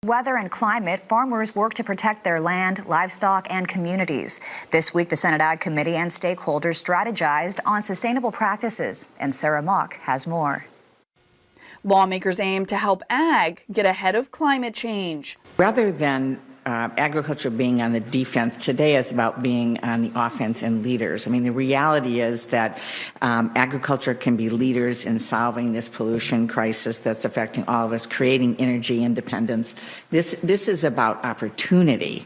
Weather and climate, farmers work to protect their land, livestock, and communities. This week, the Senate Ag Committee and stakeholders strategized on sustainable practices, and Sarah Mock has more. Lawmakers aim to help ag get ahead of climate change. Rather than agriculture being on the defense, today is about being on the offense and leaders. I mean, the reality is that agriculture can be leaders in solving this pollution crisis that's affecting all of us, creating energy independence. This is about opportunity.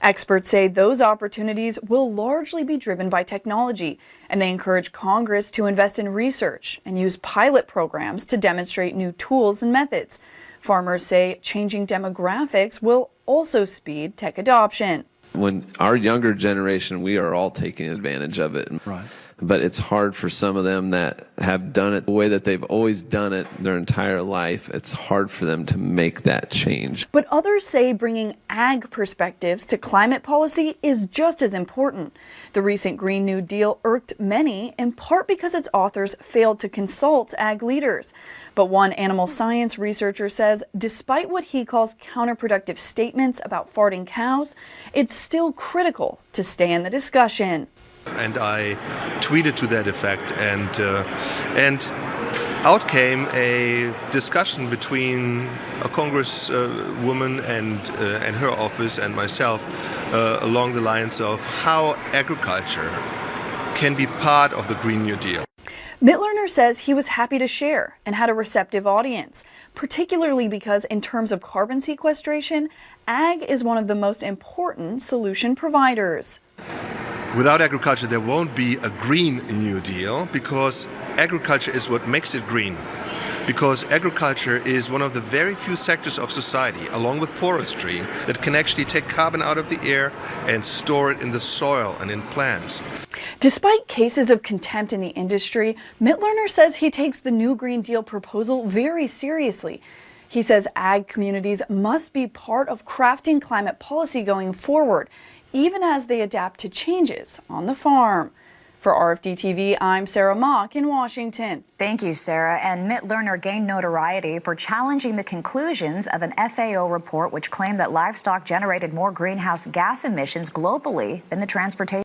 Experts say those opportunities will largely be driven by technology, and they encourage Congress to invest in research and use pilot programs to demonstrate new tools and methods. Farmers say changing demographics will also speed tech adoption. When our younger generation, we are all taking advantage of it. Right. But it's hard for some of them that have done it the way that they've always done it their entire life. It's hard for them to make that change. But others say bringing ag perspectives to climate policy is just as important. The recent Green New Deal irked many, in part because its authors failed to consult ag leaders. But one animal science researcher says despite what he calls counterproductive statements about farting cows, it's still critical to stay in the discussion. And I tweeted to that effect, and out came a discussion between a congresswoman and her office and myself along the lines of how agriculture can be part of the Green New Deal. Mittlerner says he was happy to share and had a receptive audience, particularly because in terms of carbon sequestration, ag is one of the most important solution providers. Without agriculture, there won't be a Green New Deal, because agriculture is what makes it green. Because agriculture is one of the very few sectors of society, along with forestry, that can actually take carbon out of the air and store it in the soil and in plants. Despite cases of contempt in the industry, Mittlerner says he takes the new Green Deal proposal very seriously. He says ag communities must be part of crafting climate policy going forward, even as they adapt to changes on the farm. For RFD-TV, I'm Sarah Mock in Washington. Thank you, Sarah. And Mittlerner gained notoriety for challenging the conclusions of an FAO report which claimed that livestock generated more greenhouse gas emissions globally than the transportation